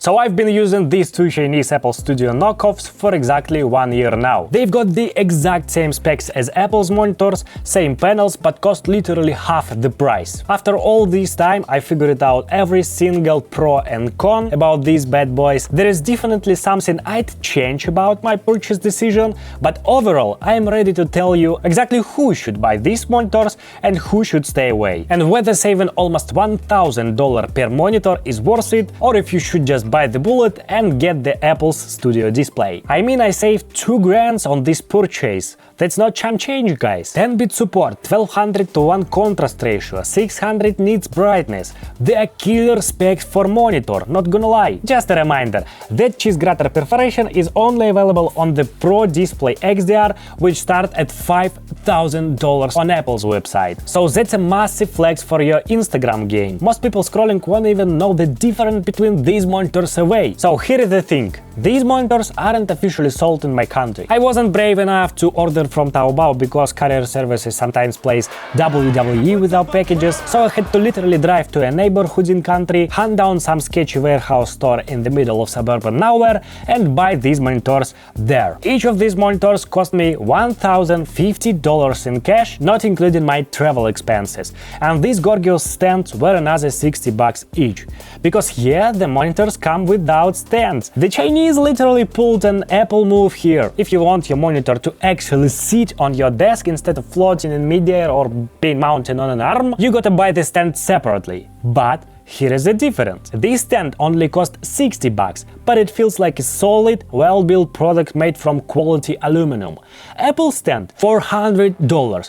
So I've been using these two Chinese Apple Studio knockoffs for exactly 1 year now. They've got the exact same specs as Apple's monitors, same panels, but cost literally half the price. After all this time, I figured out every single pro and con about these bad boys. There is definitely something I'd change about my purchase decision, but overall I am ready to tell you exactly who should buy these monitors and who should stay away, and whether saving almost $1,000 per monitor is worth it, or if you should just bite the bullet and get the Apple's Studio display. I mean, I saved $2,000 on this purchase. That's not chump change, guys. 10-bit support, 1200:1 contrast ratio, 600 nits brightness. They are killer specs for monitor, not gonna lie. Just a reminder, that cheese grater perforation is only available on the Pro Display XDR, which start at $5,000 on Apple's website. So that's a massive flex for your Instagram game. Most people scrolling won't even know the difference between these monitors away. So here is the thing. These monitors aren't officially sold in my country. I wasn't brave enough to order from Taobao because courier services sometimes place WWE without packages, so I had to literally drive to a neighborhood in country, hunt down some sketchy warehouse store in the middle of suburban nowhere and buy these monitors there. Each of these monitors cost me $1,050 in cash, not including my travel expenses, and these gorgeous stands were another $60 each. Because yeah, the monitors come without stands. The Chinese literally pulled an Apple move here. If you want your monitor to actually sit on your desk instead of floating in midair or being mounted on an arm, you gotta buy the stand separately. But here is the difference. This stand only cost $60, but it feels like a solid, well-built product made from quality aluminum. Apple stand, $400.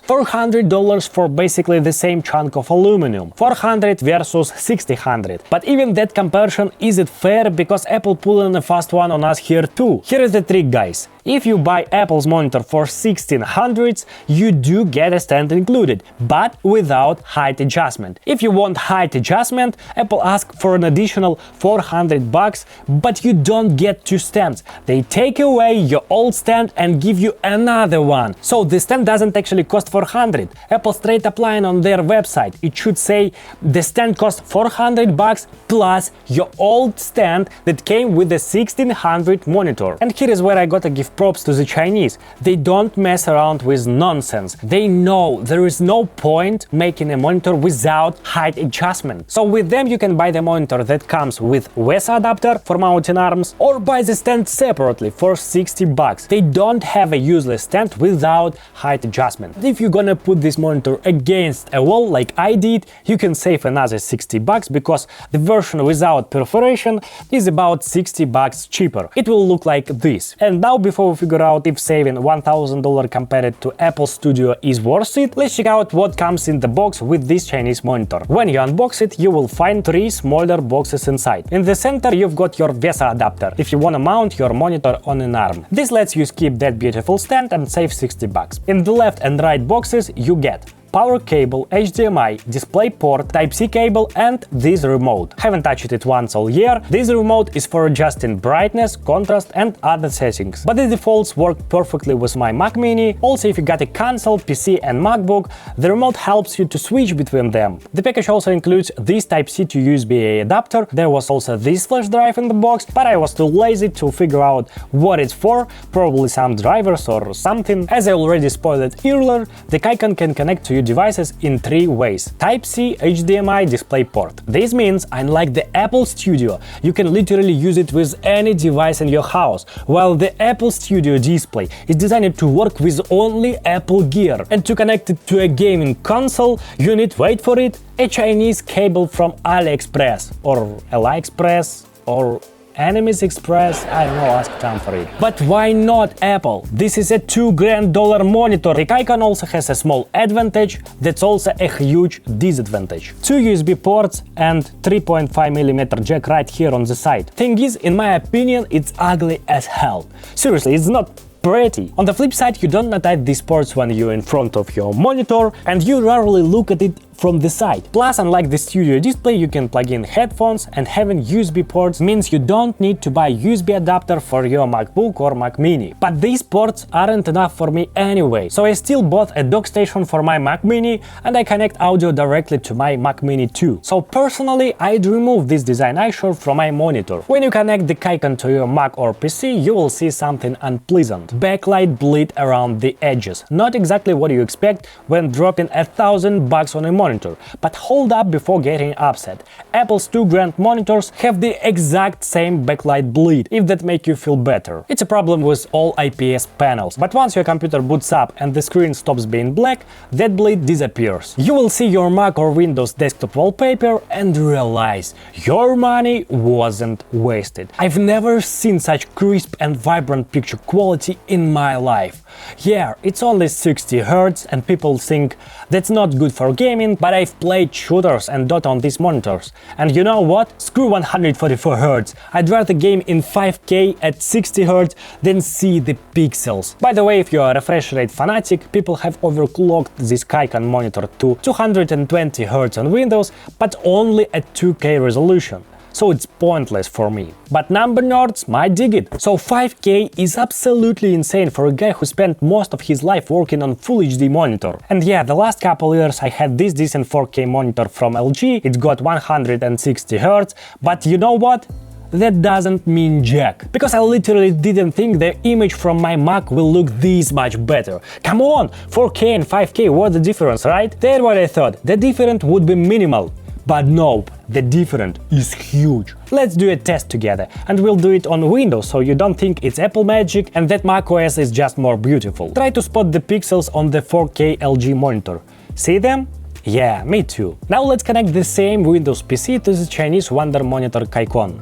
$400 for basically the same chunk of aluminum. $400 versus $600. But even that comparison isn't fair because Apple pulled in a fast one on us here too. Here is the trick, guys. If you buy Apple's monitor for $1,600, you do get a stand included, but without height adjustment. If you want height adjustment, Apple asks for an additional $400, but you don't get two stands. They take away your old stand and give you another one. So the stand doesn't actually cost $400. Apple straight up lying on their website. It should say the stand costs $400 plus your old stand that came with the $1,600 monitor. And here is where I gotta give props to the Chinese. They don't mess around with nonsense. They know there is no point making a monitor without height adjustment. So with them you can buy the monitor that comes with VESA adapter for mounting arms, or buy the stand separately for $60. They don't have a useless stand without height adjustment. If you're gonna put this monitor against a wall like I did, you can save another $60 because the version without perforation is about $60 cheaper. It will look like this. And now, before we figure out if saving $1,000 compared to Apple Studio is worth it, let's check out what comes in the box with this Chinese monitor. When you unbox it, you will find 3 smaller boxes inside. In the center you've got your VESA adapter if you want to mount your monitor on an arm. This lets you skip that beautiful stand and save $60. In the left and right boxes you get power cable, HDMI, display port, Type-C cable and this remote. Haven't touched it once all year. This remote is for adjusting brightness, contrast and other settings, but the defaults work perfectly with my Mac Mini. Also, if you got a console, PC and MacBook, the remote helps you to switch between them. The package also includes this Type-C to USB-A adapter. There was also this flash drive in the box, but I was too lazy to figure out what it's for, probably some drivers or something. As I already spoiled it earlier, the Kuycon can connect to your devices in 3 ways: Type-C, HDMI, DisplayPort. This means, unlike the Apple Studio, you can literally use it with any device in your house, while the Apple Studio display is designed to work with only Apple gear. And to connect it to a gaming console, you need, wait for it, a Chinese cable from AliExpress or AliExpress or Enemies Express, I don't know, ask Tom for it. But why not Apple? This is a $2,000 monitor. The Kuycon also has a small advantage that's also a huge disadvantage. 2 USB ports and 3.5mm jack right here on the side. Thing is, in my opinion, it's ugly as hell. Seriously, it's not pretty. On the flip side, you don't notice these ports when you're in front of your monitor and you rarely look at it from the side. Plus, unlike the studio display, you can plug in headphones, and having USB ports means you don't need to buy USB adapter for your MacBook or Mac Mini. But these ports aren't enough for me anyway, so I still bought a dock station for my Mac Mini, and I connect audio directly to my Mac Mini too. So personally, I'd remove this design issue from my monitor. When you connect the Kuycon to your Mac or PC, you will see something unpleasant. Backlight bleed around the edges. Not exactly what you expect when dropping $1,000 on a monitor, but hold up before getting upset. Apple's $2,000 monitors have the exact same backlight bleed, if that make you feel better. It's a problem with all IPS panels, but once your computer boots up and the screen stops being black, that bleed disappears. You will see your Mac or Windows desktop wallpaper and realize your money wasn't wasted. I've never seen such crisp and vibrant picture quality in my life. Yeah, it's only 60 Hz and people think that's not good for gaming, but I've played shooters and Dota on these monitors. And you know what? Screw 144 Hz. I'd rather game in 5K at 60 Hz than see the pixels. By the way, if you're a refresh rate fanatic, people have overclocked this Kuycon monitor to 220 Hz on Windows, but only at 2K resolution. So it's pointless for me. But number nerds might dig it. So 5K is absolutely insane for a guy who spent most of his life working on Full HD monitor. And yeah, the last couple years I had this decent 4K monitor from LG, it got 160 Hz, but you know what? That doesn't mean jack, because I literally didn't think the image from my Mac will look this much better. Come on, 4K and 5K, what's the difference, right? That's what I thought, the difference would be minimal. But nope, the difference is huge. Let's do a test together, and we'll do it on Windows, so you don't think it's Apple magic and that macOS is just more beautiful. Try to spot the pixels on the 4K LG monitor. See them? Yeah, me too. Now let's connect the same Windows PC to the Chinese wonder monitor Kuycon.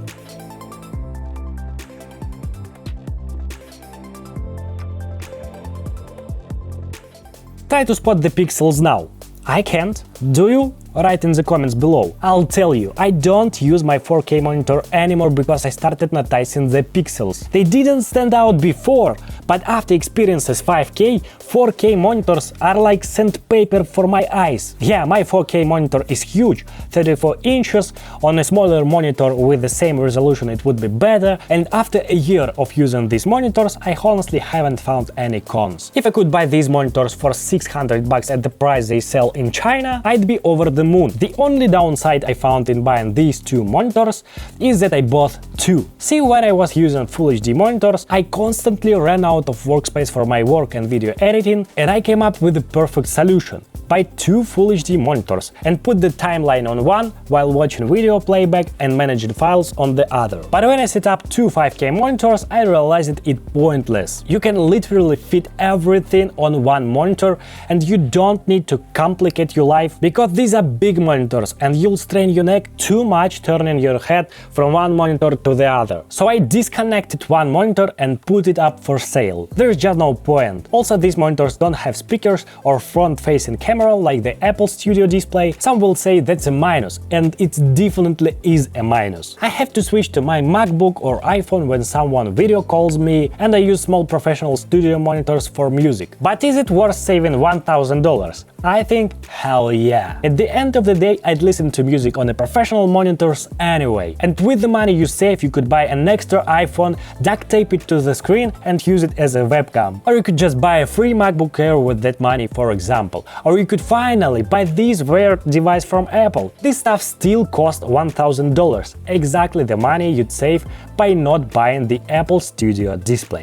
Try to spot the pixels now. I can't. Do you? Write in the comments below. I'll tell you, I don't use my 4K monitor anymore because I started noticing the pixels. They didn't stand out before, but after experiences 5K, 4K monitors are like sandpaper for my eyes. Yeah, my 4K monitor is huge, 34 inches. On a smaller monitor with the same resolution it would be better, and after a year of using these monitors, I honestly haven't found any cons. If I could buy these monitors for $600 at the price they sell in China, I'd be over the moon. The only downside I found in buying these two monitors is that I bought two. See, when I was using Full HD monitors, I constantly ran out of workspace for my work and video editing, and I came up with the perfect solution. Buy two Full HD monitors and put the timeline on one while watching video playback and managing files on the other. But when I set up two 5K monitors, I realized it pointless. You can literally fit everything on one monitor, and you don't need to complicate your life because these are big monitors and you'll strain your neck too much turning your head from one monitor to the other. So I disconnected one monitor and put it up for sale. There's just no point. Also, these monitors don't have speakers or front-facing camera like the Apple Studio display. Some will say that's a minus, and it definitely is a minus. I have to switch to my MacBook or iPhone when someone video calls me, and I use small professional studio monitors for music. But is it worth saving $1,000? I think hell yeah. At the end of the day, I'd listen to music on the professional monitors anyway. And with the money you save, you could buy an extra iPhone, duct tape it to the screen and use it as a webcam. Or you could just buy a free MacBook Air with that money, for example. Or you could finally buy this weird device from Apple. This stuff still costs $1,000, exactly the money you'd save by not buying the Apple Studio display.